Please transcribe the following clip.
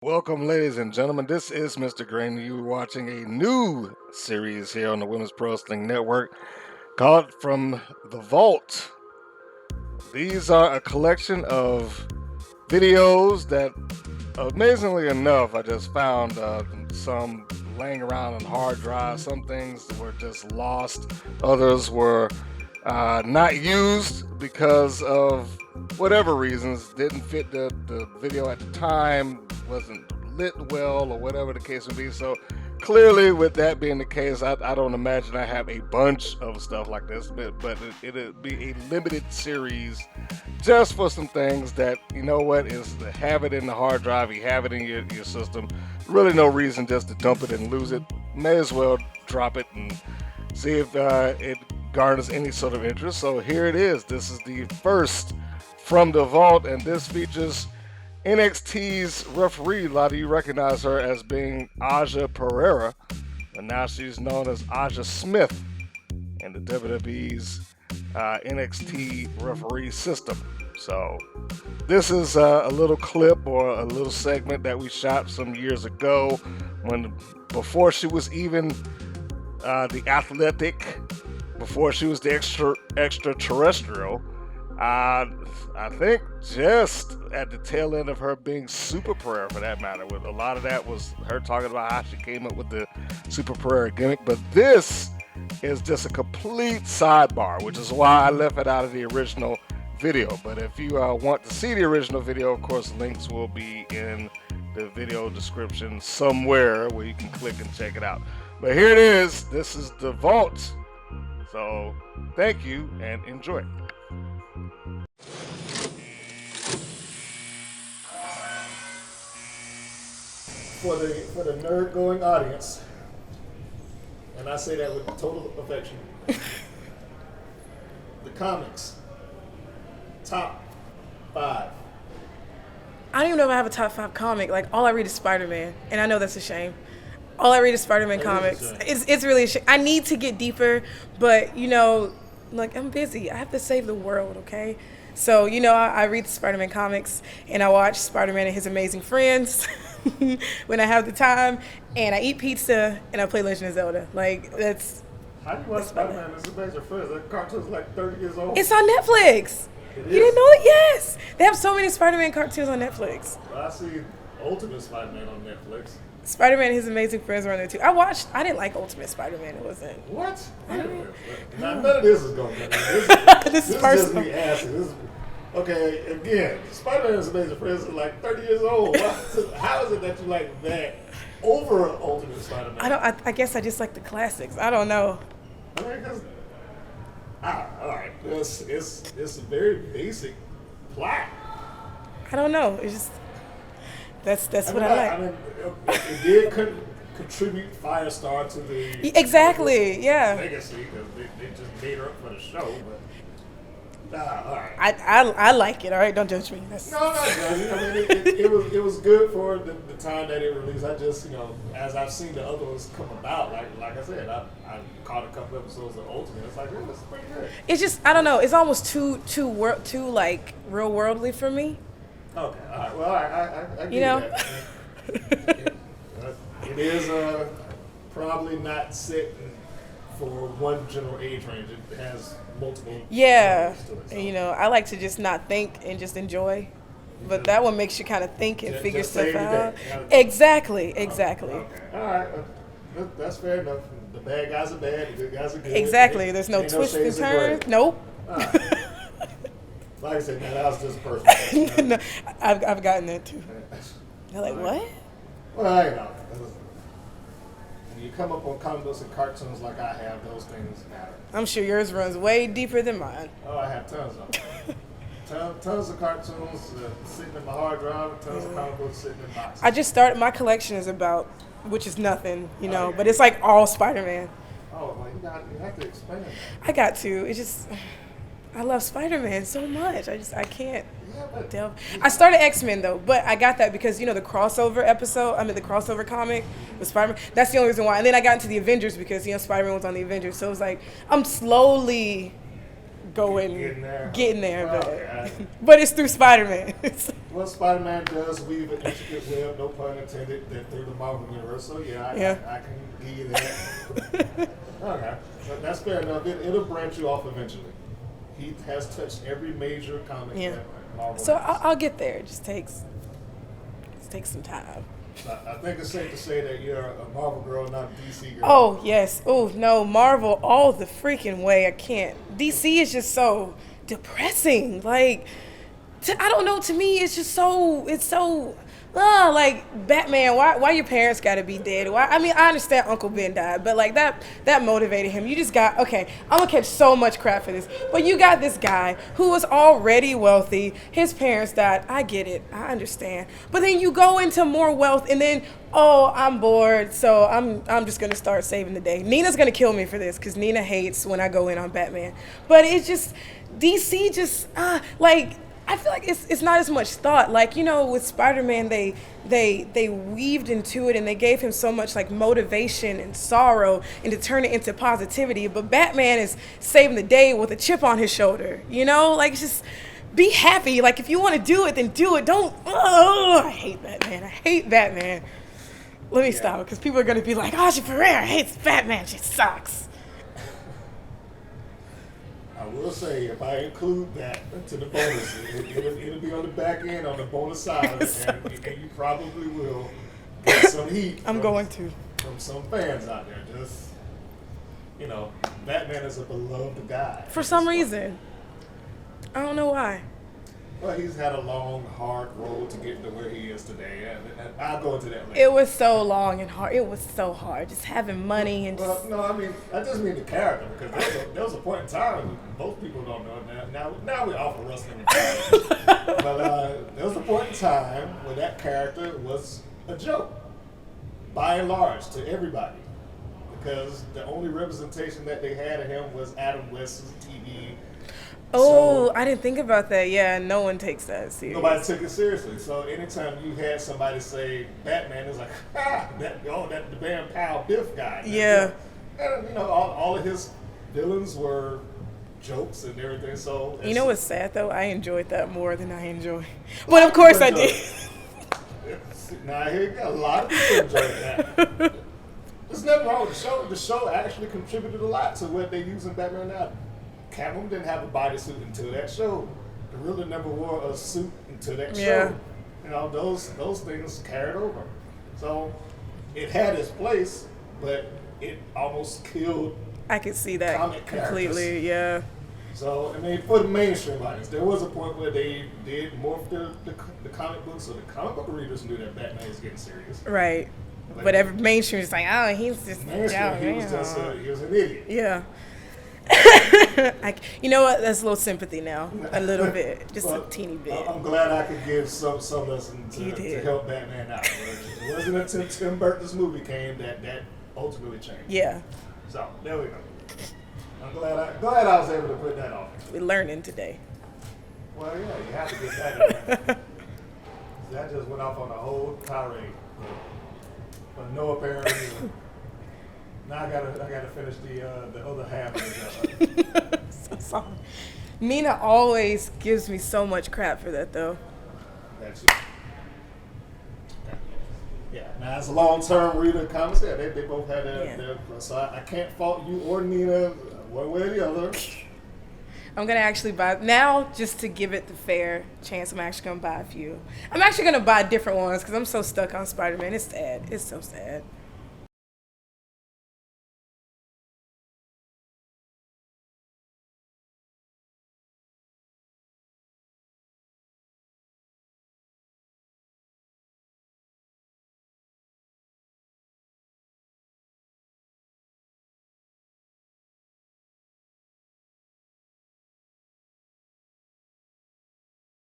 Welcome, ladies and gentlemen. This is Mr. Green. You're watching a new series here on the Women's Pro Wrestling Network called From the Vault. These are a collection of videos that, amazingly enough, I just found some laying around on hard drives. Some things were just lost, others were not used because of whatever reasons, didn't fit the video at the time, wasn't lit well, or whatever the case would be. So clearly, with that being the case, I don't imagine I have a bunch of stuff like this, but it'll be a limited series just for some things that, you know what, is to have it in the hard drive, you have it in your system. Really no reason just to dump it and lose it. May as well drop it and see if it garners any sort of interest. So here it is. This is the first From the Vault, and this features NXT's referee. A lot of you recognize her as being Aja Perera, and now she's known as Aja Smith in the WWE's NXT referee system. So this is a little clip or a little segment that we shot some years ago before she was even the athletic, before she was the extraterrestrial. I think just at the tail end of her being Super Perera, for that matter. With a lot of that was her talking about how she came up with the Super Perera gimmick. But this is just a complete sidebar, which is why I left it out of the original video. But if you want to see the original video, of course, links will be in the video description somewhere where you can click and check it out. But here it is. This is the Vault. So thank you and enjoy. For the nerd going audience, and I say that with total affection, the comics top 5. I don't even know if I have a top 5 comic. Like, all I read is Spider-Man, and I know that's a shame. All I read is Spider-Man comics. It's really a shame. I need to get deeper, but like, I'm busy. I have to save the world, okay? So I read the Spider-Man comics, and I watch Spider-Man and His Amazing Friends when I have the time, and I eat pizza, and I play Legend of Zelda. Like, that's. How do you watch Spider-Man and His Amazing Friends? That cartoon's like 30 years old. It's on Netflix. You didn't know it? Yes. They have so many Spider-Man cartoons on Netflix. Well, I see Ultimate Spider-Man on Netflix. Spider-Man and His Amazing Friends are on there too. I didn't like Ultimate Spider-Man. It wasn't. What? None of this is going to This is just me asking. Okay, again, Spider-Man and His Amazing Friends is like 30 years old. How is it that you like that over Ultimate Spider-Man? I guess I just like the classics. I don't know. I mean, all right. It's a very basic plot. I don't know. It's just that's what I like. I mean, it did contribute Firestar to the exactly, yeah. legacy because they just made her up for the show. But all right. I like it. All right, don't judge me. No, not judging. I mean, it was good for the time that it released. I just as I've seen the other ones come about, like I said, I caught a couple episodes of Ultimate. It's like, yeah, this is pretty good. It's just, I don't know. It's almost too like real worldly for me. Okay, all right. Well, I get that. It is probably not set for one general age range. It has multiple. Yeah, to it, so. I like to just not think and just enjoy. But that one makes you kind of think and figure stuff out. Exactly. Okay. All right. That's fair enough. The bad guys are bad. The good guys are good. Exactly. There's no twists and turns. Nope. Like I said, man, that was just personal. No, I've gotten that too. They're like, what? Well, when you come up on comic books and cartoons like I have, those things matter. I'm sure yours runs way deeper than mine. Oh, I have tons of them. Tons of cartoons sitting in my hard drive, tons of comic books sitting in boxes. I just started, my collection is about, which is nothing, but it's like all Spider-Man. Oh, well, you have to expand that. I got to. It's just, I love Spider-Man so much. I can't delve. I started X-Men though, but I got that because the crossover the crossover comic with Spider-Man. That's the only reason why. And then I got into the Avengers because Spider-Man was on the Avengers. So it was like I'm slowly getting there, but it's through Spider-Man. Well, Spider-Man does weave an intricate web, no pun intended, that through the Marvel universe. So yeah, I can give you that. Okay, that's fair enough. It'll branch you off eventually. He has touched every major comic that Marvel. So I'll get there. It just takes some time. I think it's safe to say that you're a Marvel girl, not a DC girl. Oh yes. Oh no, Marvel all the freaking way. I can't. DC is just so depressing. Like, I don't know. To me, it's just so. It's so. Like Batman. Why your parents gotta be dead? Why? I mean, I understand Uncle Ben died, but like that motivated him. You just got okay. I'm gonna catch so much crap for this, but you got this guy who was already wealthy. His parents died. I get it. I understand. But then you go into more wealth, and then I'm bored, so I'm just gonna start saving the day. Nina's gonna kill me for this because Nina hates when I go in on Batman. But it's just DC just like. I feel like it's not as much thought. Like, you know, with Spider-Man, they weaved into it and they gave him so much like motivation and sorrow and to turn it into positivity. But Batman is saving the day with a chip on his shoulder. You know, like it's just be happy. Like if you want to do it, then do it. Don't. I hate Batman. I hate Batman. Let me stop because people are gonna be like, "Oh, Perera hates Batman. She sucks." I will say, if I include that to the bonus, it'll be on the back end, on the bonus side, and you probably will get some heat. From some fans out there. Just, you know, Batman is a beloved guy. For some reason. I don't know why. Well, he's had a long, hard road to get to where he is today, and I'll go into that later. It was so long and hard. It was so hard, just having money and just... Well, no, I mean, I just mean the character, because there was a point in time, most people don't know it now we're off of wrestling. But there was a point in time where that character was a joke, by and large, to everybody. Because the only representation that they had of him was Adam West's TV. Oh, I didn't think about that. Yeah, no one takes that seriously. Nobody took it seriously. So anytime you had somebody say Batman, it's like, the Bam Pow Biff guy. Yeah. And, you know, all of his villains were jokes and everything. So you know what's sad though? I enjoyed that more than I enjoy. But of course I did. Now here you got a lot of people enjoyed that. There's nothing wrong with the show. The show actually contributed a lot to what they use in Batman now. Catwoman didn't have a bodysuit until that show. The Riddler never wore a suit until that show. You know, those things carried over. So it had its place, but it almost killed. I could see that comic completely. Characters. Yeah. So I mean, for the mainstream audience, there was a point where they did morph the comic books, so the comic book readers knew that Batman was getting serious. Right. But every mainstream is like, oh, he's just mainstream. He was an idiot. Yeah. You know what? That's a little sympathy now, a little bit, just a teeny bit. I'm glad I could give some lesson to help Batman out. It wasn't until Tim Burton's movie came that ultimately changed. Yeah. So there we go. I'm glad I was able to put that off. We're learning today. Well, yeah, you have to get that in. That just went off on a whole tirade for no apparent reason. Now I gotta finish the other half of the So sorry. Nina always gives me so much crap for that though. That's it. Yeah. Now as a long-term reader of comics, they both had their so I can't fault you or Nina one way or the other. I'm gonna actually buy now just to give it the fair chance. I'm actually gonna buy a few. I'm actually gonna buy different ones because I'm so stuck on Spider-Man. It's sad. It's so sad.